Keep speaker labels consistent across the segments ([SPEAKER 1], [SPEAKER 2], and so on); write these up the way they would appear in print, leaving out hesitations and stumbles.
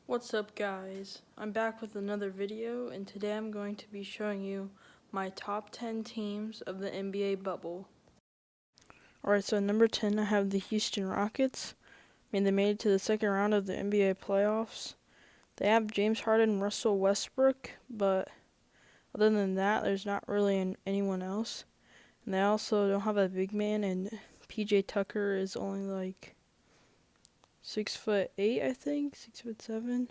[SPEAKER 1] What's up, guys? I'm back with another video, and today I'm going to be showing you my top 10 teams of the NBA bubble. Alright, so number 10 I have the Houston Rockets. They made it to the second round of the NBA playoffs. They have James Harden and Russell Westbrook, but other than that, there's not really anyone else. And they also don't have a big man, and PJ Tucker is only like 6'8", I think, 6'7".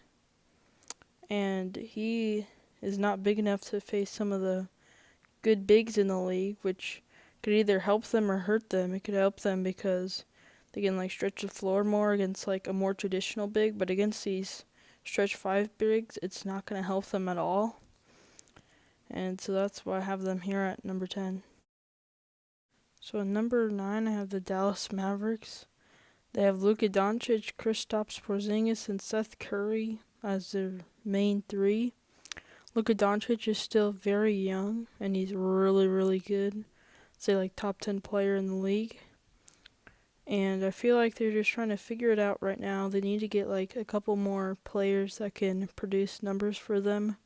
[SPEAKER 1] And he is not big enough to face some of the good bigs in the league, which could either help them or hurt them. It could help them because they can stretch the floor more against a more traditional big, but against these stretch five bigs, it's not going to help them at all. And so that's why I have them here at number 10. So at number 9, I have the Dallas Mavericks. They have Luka Doncic, Kristaps Porzingis, and Seth Curry as their main three. Luka Doncic is still very young, and he's really, really good. Say top 10 player in the league. And I feel like they're just trying to figure it out right now. They need to get a couple more players that can produce numbers for them.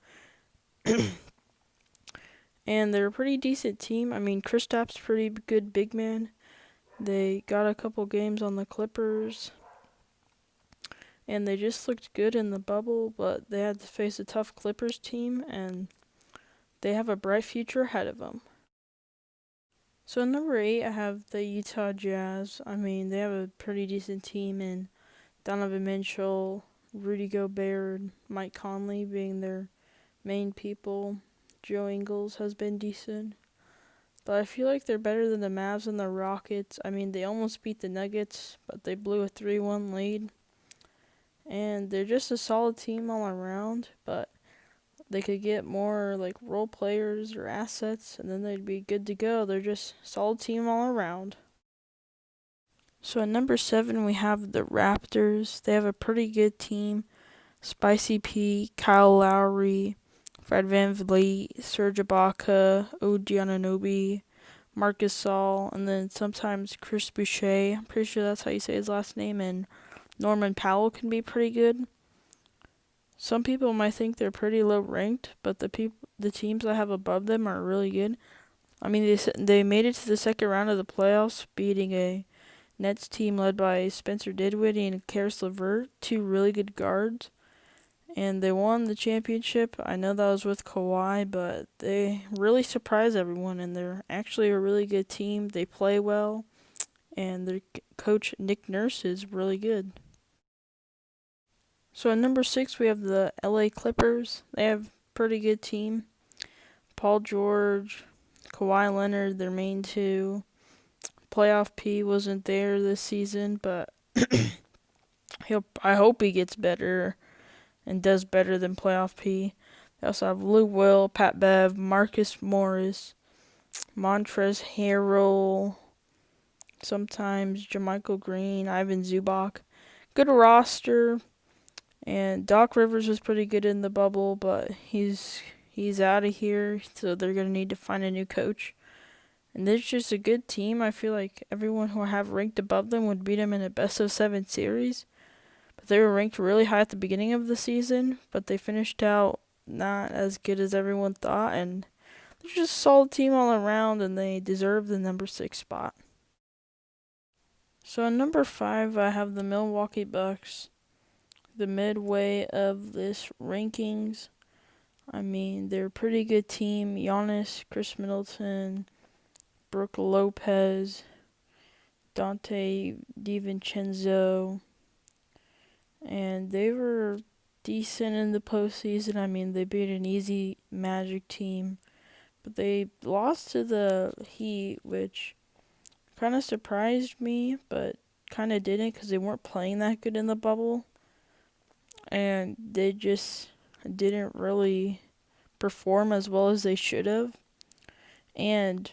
[SPEAKER 1] And they're a pretty decent team. Kristaps pretty good big man. They got a couple games on the Clippers, and they just looked good in the bubble, but they had to face a tough Clippers team, and they have a bright future ahead of them. So at number 8, I have the Utah Jazz. They have a pretty decent team in Donovan Mitchell, Rudy Gobert, Mike Conley being their main people. Joe Ingles has been decent. But I feel like they're better than the Mavs and the Rockets. They almost beat the Nuggets, but they blew a 3-1 lead. And they're just a solid team all around, but they could get more role players or assets, and then they'd be good to go. They're just a solid team all around. So at number 7, we have the Raptors. They have a pretty good team. Spicy P, Kyle Lowry, Fred VanVleet, Serge Ibaka, OG Anunoby, Marcus Gasol, and then sometimes Chris Boucher. I'm pretty sure that's how you say his last name, and Norman Powell can be pretty good. Some people might think they're pretty low ranked, but the teams I have above them are really good. They made it to the second round of the playoffs, beating a Nets team led by Spencer Dinwiddie and Karis LeVert, two really good guards. And they won the championship. I know that was with Kawhi, but they really surprised everyone, and they're actually a really good team. They play well, and their coach, Nick Nurse, is really good. So at number 6, we have the LA Clippers. They have a pretty good team. Paul George, Kawhi Leonard, their main two. Playoff P wasn't there this season, but I hope he gets better and does better than Playoff P. They also have Lou Will, Pat Bev, Marcus Morris, Montrezl Harrell, sometimes Jermichael Green, Ivan Zubac. Good roster. And Doc Rivers was pretty good in the bubble, but he's out of here, so they're going to need to find a new coach. And this is just a good team. I feel like everyone who I have ranked above them would beat them in a best-of-7 series. But they were ranked really high at the beginning of the season, but they finished out not as good as everyone thought. And they're just a solid team all around, and they deserve the number 6 spot. So at number 5, I have the Milwaukee Bucks. The midway of this rankings. They're a pretty good team. Giannis, Chris Middleton, Brook Lopez, Dante DiVincenzo, and they were decent in the postseason. They beat an easy Magic team, but they lost to the Heat, which kind of surprised me, but kind of didn't because they weren't playing that good in the bubble. And they just didn't really perform as well as they should have. And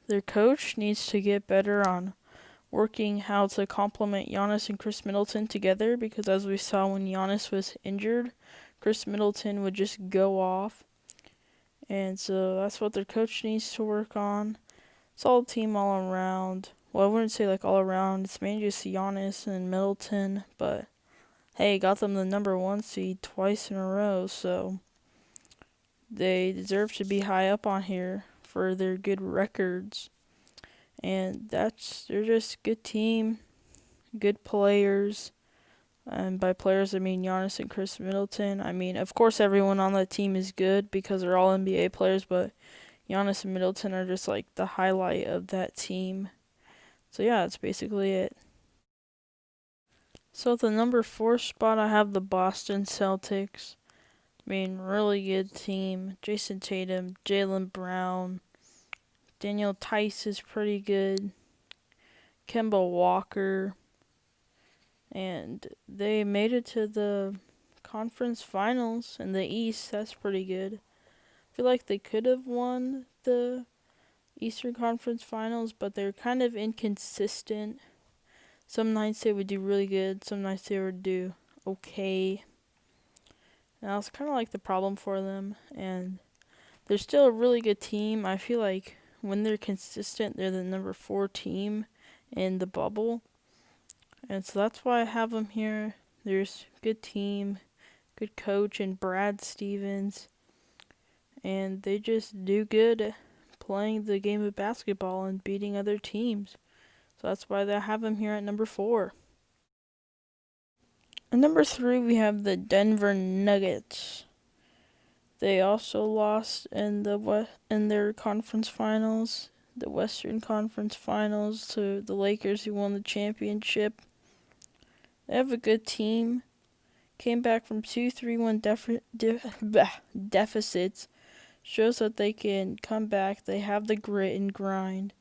[SPEAKER 1] their coach needs to get better on working how to complement Giannis and Chris Middleton together, because as we saw when Giannis was injured, Chris Middleton would just go off. And so that's what their coach needs to work on. Solid team all around. Well, I wouldn't say all around. It's mainly just Giannis and Middleton, but hey, got them the number 1 seed twice in a row, so they deserve to be high up on here for their good records. And they're just a good team, good players. And by players, I mean Giannis and Chris Middleton. I mean, of course, everyone on that team is good because they're all NBA players, but Giannis and Middleton are just like the highlight of that team. So, yeah, that's basically it. So, at the number 4 spot, I have the Boston Celtics. I mean, really good team. Jason Tatum, Jaylen Brown, Daniel Tice is pretty good. Kemba Walker. And they made it to the conference finals in the East. That's pretty good. I feel like they could have won the Eastern Conference Finals, but they're kind of inconsistent. Some nights they would do really good, some nights they would do okay. And that was kind of like the problem for them. And they're still a really good team. I feel like when they're consistent, they're the number 4 team in the bubble. And so that's why I have them here. There's a good team, good coach, and Brad Stevens. And they just do good at playing the game of basketball and beating other teams. So that's why I have them here at number 4. At number 3, we have the Denver Nuggets. They also lost in their conference finals, the Western Conference Finals, to the Lakers, who won the championship. They have a good team. Came back from 2-3-1 deficits. Shows that they can come back. They have the grit and grind.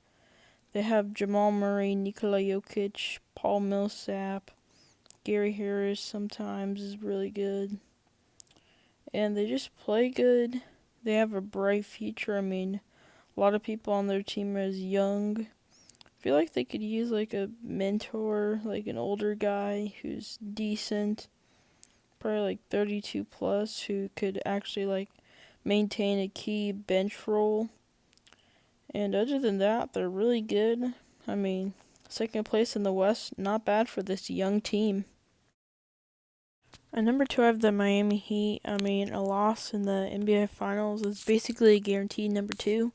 [SPEAKER 1] They have Jamal Murray, Nikola Jokic, Paul Millsap, Gary Harris sometimes is really good. And they just play good. They have a bright future. I mean, a lot of people on their team are young. I feel like they could use like a mentor, like an older guy who's decent, probably like 32 plus, who could actually like maintain a key bench role. And other than that, they're really good. I mean, second place in the West, not bad for this young team. At number 2, I have the Miami Heat. I mean, a loss in the NBA Finals is basically a guaranteed number 2.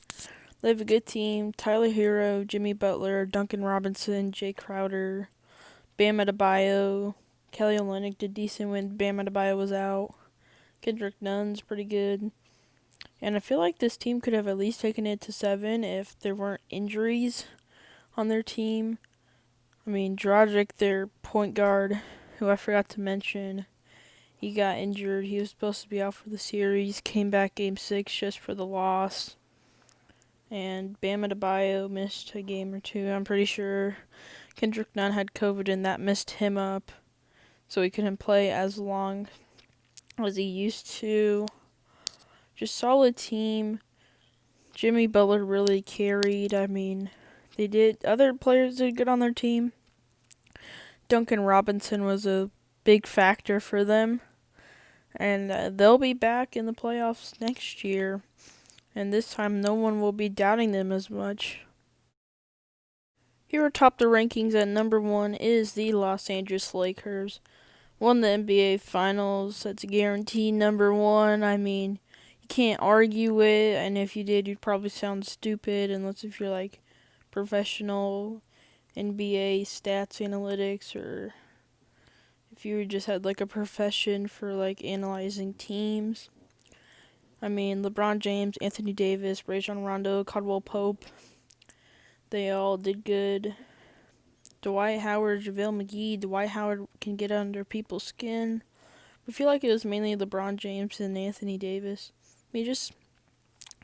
[SPEAKER 1] They have a good team. Tyler Hero, Jimmy Butler, Duncan Robinson, Jay Crowder, Bam Adebayo. Kelly Olynyk did decent when Bam Adebayo was out. Kendrick Nunn's pretty good. And I feel like this team could have at least taken it to 7 if there weren't injuries on their team. I mean, Dragic, their point guard, who I forgot to mention, he got injured. He was supposed to be out for the series. Came back Game 6 just for the loss. And Bam Adebayo missed a game or 2, I'm pretty sure. Kendrick Nunn had COVID and that messed him up. So he couldn't play as long as he used to. Just solid team. Jimmy Butler really carried. I mean, other players did good on their team. Duncan Robinson was a big factor for them. And they'll be back in the playoffs next year. And this time no one will be doubting them as much. Here atop the rankings at number 1 is the Los Angeles Lakers. Won the NBA Finals. That's guaranteed number 1. I mean, you can't argue it. And if you did, you'd probably sound stupid. Unless if you're like professional NBA stats analytics, or if you just had like a profession for like analyzing teams. I mean, LeBron James, Anthony Davis, Rajon Rondo, Caldwell Pope, they all did good. Dwight Howard, JaVale McGee. Dwight Howard can get under people's skin. I feel like it was mainly LeBron James and Anthony Davis. I mean, just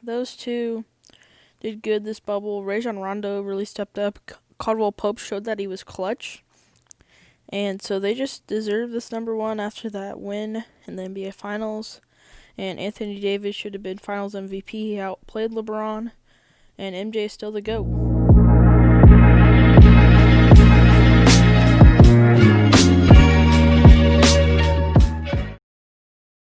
[SPEAKER 1] those two did good this bubble. Rajon Rondo really stepped up. Caldwell Pope showed that he was clutch. And so they just deserve this number 1 after that win in the NBA Finals. And Anthony Davis should have been Finals MVP. He outplayed LeBron. And MJ is still the GOAT.